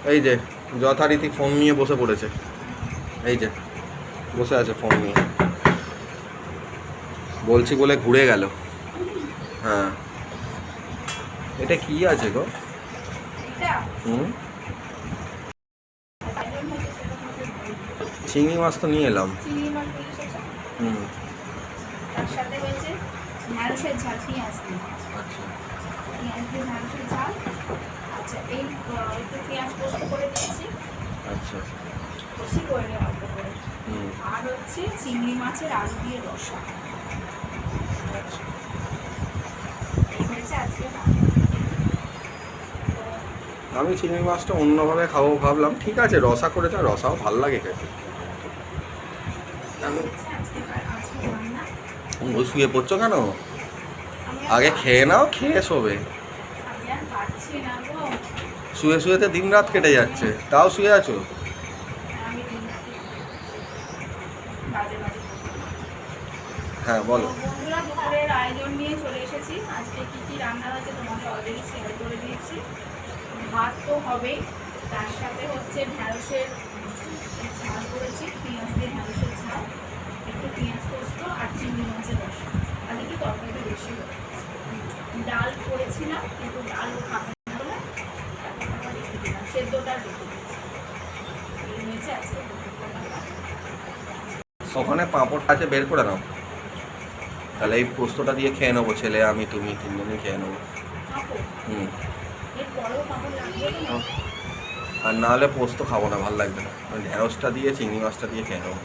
এই যে যথারীতি ফোন নিয়ে বসে পড়েছে, এই যে বসে আছে ফোন নিয়ে, বলছি বলে ঘুরে গেল। হ্যাঁ, এটা কি আছে গো? হুম, চিংড়ি মাছ তো নিয়ে এলাম। হুম, তার সাথে হয়েছে ঢ্যাঁড়সের ঝাল, পেঁয়াজ দিয়ে, আচ্ছা পেঁয়াজ দিয়ে ঢ্যাঁড়সের ঝাল। আচ্ছা, এই একটু পেঁয়াজ পোস্ত করে দিয়েছি, আচ্ছা। বেশি করে নিই অল্প করে। হুম, আর হচ্ছে চিংড়ি মাছের আলু দিয়ে রসা, আচ্ছা। এই হয়েছে আজকে। আমি চিংড়ি মাছটা অন্যভাবে খাবো ভাবলাম, ঠিক আছে রসা করেছে, রসাও ভাল লাগে খেতে। ও শুয়ে পড়ছো কেন? আগে খেয়ে নাও, খেয়ে শোবে। শুয়ে শুয়েতে দিন রাত কেটে যাচ্ছে, তাও শুয়ে আছো? হ্যাঁ বলো। বন্ধুরা, দুপুরের আয়োজন নিয়ে চলে এসেছি। আজকে কি কি রান্না হয়েছে তোমাকে অলরেডি শেয়ার করে দিয়েছি। ভাত তো হবেই, তার সাথে হচ্ছে ঢ্যাঁড়সের ঝাল করেছি, পেঁয়াজ দিয়ে ঢ্যাঁড়সের ঝাল, একটু পেঁয়াজ পোস্ত আর চিংড়ি মাছের রসা। আর একটু তরকারিটা বেশি হয়েছে। ডাল করেছিলাম কিন্তু ডাল খাবে না বলে আবার রেখে দিলাম, সেদ্ধটা রেখে দিয়েছি। এই হয়েছে আজকে ওখানে পাঁপড়টা আছে, বের করে নাও, তাহলে এই পোস্তটা দিয়ে খেয়ে নেবো, ছেলে আমি তুমি তিনজনই খেয়ে নেবো। হুম, এরপরেও পাঁপড় লাগবে তো না? আর না হলে পোস্ত খাবো না, ভালো লাগবে না, ঢেঁড়সটা দিয়ে চিংড়ি মাছটা দিয়ে খেয়ে নেবো।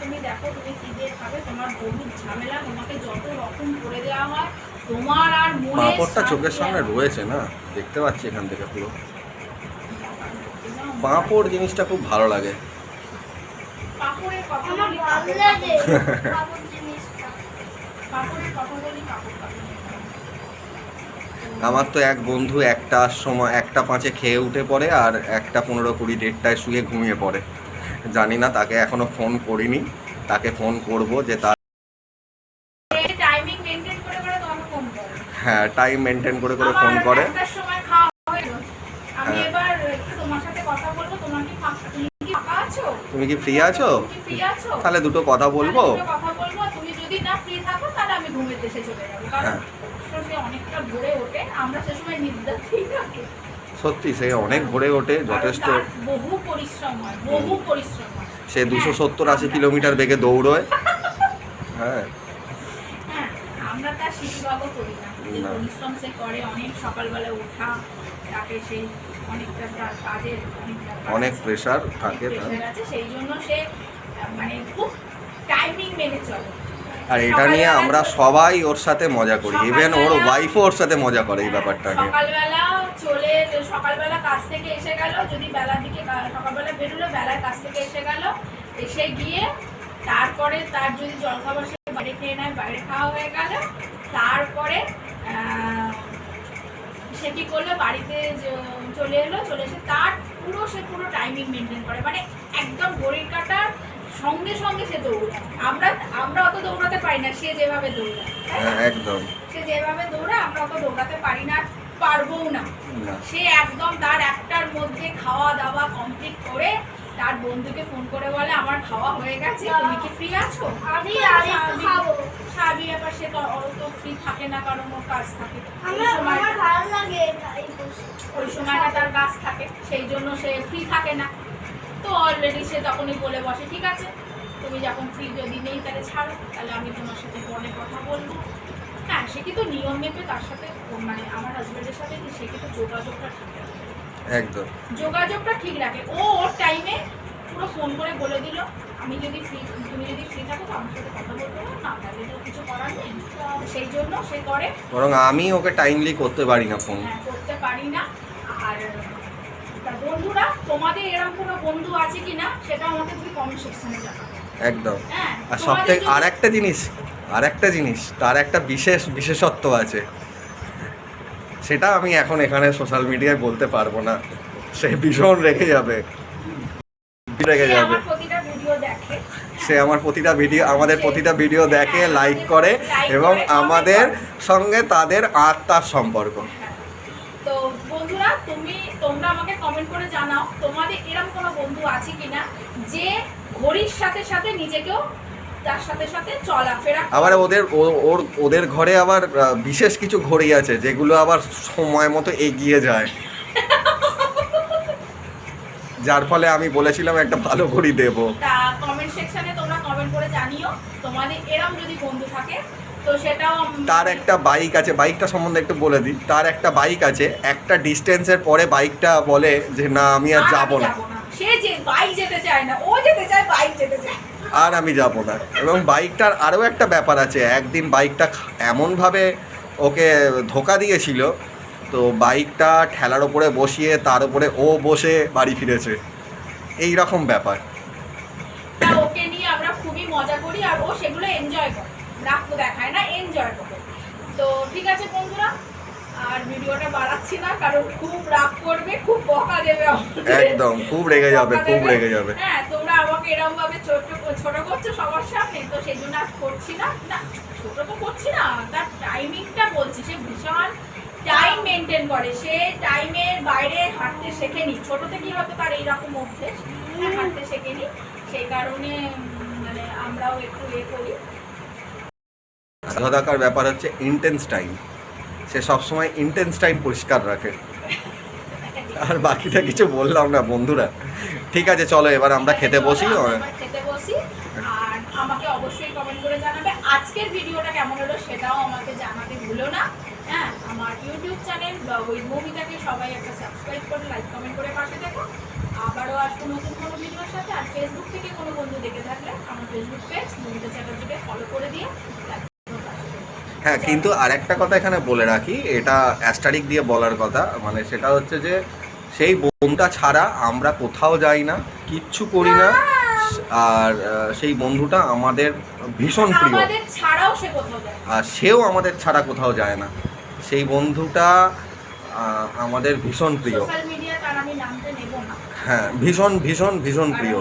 তুমি দেখো তুমি কি দিয়ে খাবে, তোমার বহুত ঝামেলা, তোমাকে যত রকম করে দেওয়া হয় তোমার আর মনে পাঁপড়টা চোখের সামনে রয়েছে না, দেখতে পাচ্ছি এখান থেকে পুরো। পাঁপড় জিনিসটা খুব ভালো লাগে। পাঁপড়ের কথা বলি, পাঁপড়ের কথা বলি, পাঁপড় কথা। আমার তো এক বন্ধু 1:05 খেয়ে উঠে পড়ে, আর 1:15, 20, 1:30টায় শুয়ে ঘুমিয়ে পড়ে। জানি না, তাকে এখনো ফোন করিনি, তাকে ফোন করব যে তার। টাইমিং মেইনটেইন করে করে তোমাকে ফোন করে। হ্যাঁ, টাইম মেনটেন করে করে ফোন করে। একটার সময় খাওয়া হয়ে গেল। আমি এবার একটু তোমার সাথে কথা বলবো, তোমার কি ফাঁকা আছো? তুমি কি ফ্রি আছো? তুমি ফ্রি আছো? তাহলে দুটো কথা বলবো। কথা বলবো, তুমি যদি না ফ্রি থাকো তাহলে আমি ঘুমের দেশে চলে যাবো, কারণ সে অনেকটা ভোরে ওঠে, আমরা সে সময় নিদ্রাতেই থাকি। সত্যি সে অনেক ভোরে ওঠে, যথেষ্ট বহু পরিশ্রম হয়, বহু পরিশ্রম হয়। সে 270-80 কিলোমিটার বেগে দৌড়য়। হ্যাঁ, হ্যাঁ, আমরা তার শিশুভাগও করি না, যে পরিশ্রম সে করে, অনেক সকালবেলা ওঠা, তাকে সেই অনেকটা তার কাজের অনেক প্রেশার থাকে তার। সেই জন্য সে মানে খুব টাইমিং মেনে চলে। আর এটা নিয়ে আমরা সবাই ওর সাথে মজা করি, ইভেন ওর ওয়াইফও ওর সাথে মজা করে এই ব্যাপারটা নিয়ে। সকালবেলা কাজ থেকে এসে গেল, যদি বেলার দিকে সকালবেলা বেরোলো, বেলায় কাজ থেকে এসে গেল, এসে গিয়ে তারপরে তার যদি জলখাবার সে বাইরে খেয়ে নেয়, বাইরে খাওয়া হয়ে গেল, তারপরে সে কি করলো, বাড়িতে চলে এলো, চলে এসে তার সে পুরো টাইমিং মেনটেন করে, মানে একদম ঘড়ির কাঁটার সঙ্গে সঙ্গে সে দৌড়ায়। আমরা অত দৌড়াতে পারি না, সে যেভাবে দৌড়ায়, একদম সে যেভাবে দৌড়ায় আমরা অত দৌড়াতে পারি না, পারবও না। সে একদম তার 1টার মধ্যে খাওয়া দাওয়া কমপ্লিট করে তার বন্ধুকে ফোন করে বলে আমার খাওয়া হয়ে গেছে, তুমি কি ফ্রি আছো? স্বাভাবিক ব্যাপার, সে তো অত ফ্রি থাকে না, কারণ ওর কাজ থাকে, ওই সময়টা তার কাজ থাকে, সেই জন্য সে ফ্রি থাকে না। তো অলরেডি সে তখনই বলে বসে, ঠিক আছে তুমি যখন ফ্রি যদি নেই তাহলে ছাড়ো, তাহলে আমি তোমার সাথে ফোনে কথা বলবো। হ্যাঁ, সে কিন্তু নিয়ম মেপে তার সাথে, মানে আমার হাজবেন্ডের সাথে সে কিন্তু যোগাযোগটা ঠিক রাখে, একদম যোগাযোগটা ঠিক রাখে। ও ওর টাইমে পুরো ফোন করে বলে দিল, আমি যদি ফ্রি, তুমি যদি ফ্রি থাকো তো আমার সাথে কথা বলতে পারো, না তাহলে তো কিছু করার নেই। সেই জন্য সে করে, বরং আমি ওকে টাইমলি করতে পারি না ফোন। হ্যাঁ, করতে পারি না। আর বন্ধুরা, তোমাদের এরকম কোনো বন্ধু আছে কিনা সেটা আমাকে তুমি কমেন্ট সেকশনে জানাও। একদম। আর সবথেকে আরেকটা জিনিস তার একটা বিশেষত্ব আছে, সেটা আমি এখন এখানে সোশ্যাল মিডিয়ায় বলতে পারবো না, সে ভীষণ রেগে যাবে। সে আমার প্রতিটা ভিডিও, আমাদের প্রতিটা ভিডিও দেখে, লাইক করে, এবং আমাদের সঙ্গে তাদের আত্মার সম্পর্ক। তো বন্ধুরা তোমরা আমাকে কমেন্ট করে জানাও তোমাদের এরকম কোনো বন্ধু আছে কিনা যে ঘড়ির সাথে সাথে নিজেকেও তার সাথে সাথে চলাফেরা আবার ওদের ঘরে আবার বিশেষ কিছু ঘড়ি আছে যেগুলো আবার সময় মতো এগিয়ে যায়, যার ফলে আমি বলেছিলাম একটা ভালো ঘড়ি দেবো। তা কমেন্ট সেকশনে তোমরা কমেন্ট করে জানিও তোমাদের এরকম যদি বন্ধু থাকে, তো সেটাও তার একটা বাইক আছে, বাইকটা সম্বন্ধে একটু বলে দিই। তার একটা বাইক আছে, একটা ডিস্টেন্সের পরে বাইকটা বলে যে না আমি আর যাবো না। সে যে বাইক যেতে চায় না, ও যেতে চায় বাইক যেতে চায়, আর আমি যাব না। এবং বাইকটার আরও একটা ব্যাপার আছে, একদিন বাইকটা এমনভাবে ওকে ধোকা দিয়েছিল, তো বাইকটা ঠেলার ওপরে বসিয়ে তার উপরে ও বসে বাড়ি ফিরেছে, এই রকম ব্যাপার। ওকে নিয়ে আমরা খুবই মজা করি আর ও সেগুলো এনজয় করে, রাগ তো দেখায় না, এনজয় করে। তো ঠিক আছে বন্ধুরা, আর ভিডিওটা বাড়াচ্ছি না কারণ খুব রাগ করবে, খুব বকা দেবে, একদম খুব রেগে যাবে, খুব রেগে যাবে। হ্যাঁ, তোমরা আমাকে এরকম ভাবে ছোট করছো সবার সামনে, তো সেই জন্য আর করছি না। না ছোট তো করছি না, তার টাইমিংটা বলছি, সে ভীষণ টাইম মেনটেন করে, সে টাইমের বাইরে হাঁটতে শেখেনি, ছোট থেকেই হয়তো তার এইরকম অভ্যেস, হাঁটতে শেখেনি, সেই কারণে মানে আমরাও একটু করি। আধাদাকার ব্যাপার হচ্ছে ইন্টেন্স টাইম, সে সবসময় ইন্টেন্স টাইম পরিষ্কার রাখে। আর বাকিটা কিছু বললাম না বন্ধুরা। ঠিক আছে, চলো এবার আমরা খেতে বসি। খেতে বসি, আর আমাকে অবশ্যই কমেন্ট করে জানাবে আজকের ভিডিওটা কেমন হলো, সেটাও আমাকে জানাতে ভুলো না। হ্যাঁ, আমার ইউটিউব চ্যানেল ওই মৌমিতাকে সবাই একটা সাবস্ক্রাইব করে লাইক কমেন্ট করে পাশে দেখো। আবারও আসবো নতুন কোনো ভিডিওর সাথে। আর ফেসবুক থেকে কোনো বন্ধু দেখে থাকলে আমার ফেসবুক পেজ মৌমিতা চ্যাটার্জিকে ফলো করে দিয়ে। হ্যাঁ, কিন্তু আরেকটা কথা এখানে বলে রাখি, এটা অ্যাস্টারিক দিয়ে বলার কথা, মানে সেটা হচ্ছে যে সেই বন্ধুটা ছাড়া আমরা কোথাও যাই না, কিচ্ছু করি না। আর সেই বন্ধুটা আমাদের ভীষণ প্রিয়, আর সেও আমাদের ছাড়া কোথাও যায় না। সেই বন্ধুটা আমাদের ভীষণ প্রিয়। হ্যাঁ, ভীষণ ভীষণ ভীষণ প্রিয়।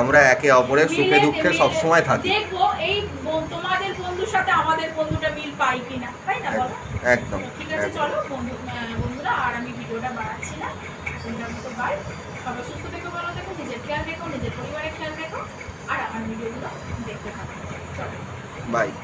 আমরা একে অপরের সুখে দুঃখে সবসময় থাকি। দেখবো এই তোমাদের বন্ধুর সাথে আমাদের বন্ধুটা মিল পাই কিনা, তাই না বলো? একদম। ঠিক আছে, চলো বন্ধুরা, আর আমি ভিডিওটা বাড়াচ্ছি না। বাই, সবাই সুস্থ থেকো, ভালো থেকো, নিজের খেয়াল রেখো, নিজের পরিবারের খেয়াল রেখো, আর আমার ভিডিওগুলো দেখতে থাকো। চলো, বাই।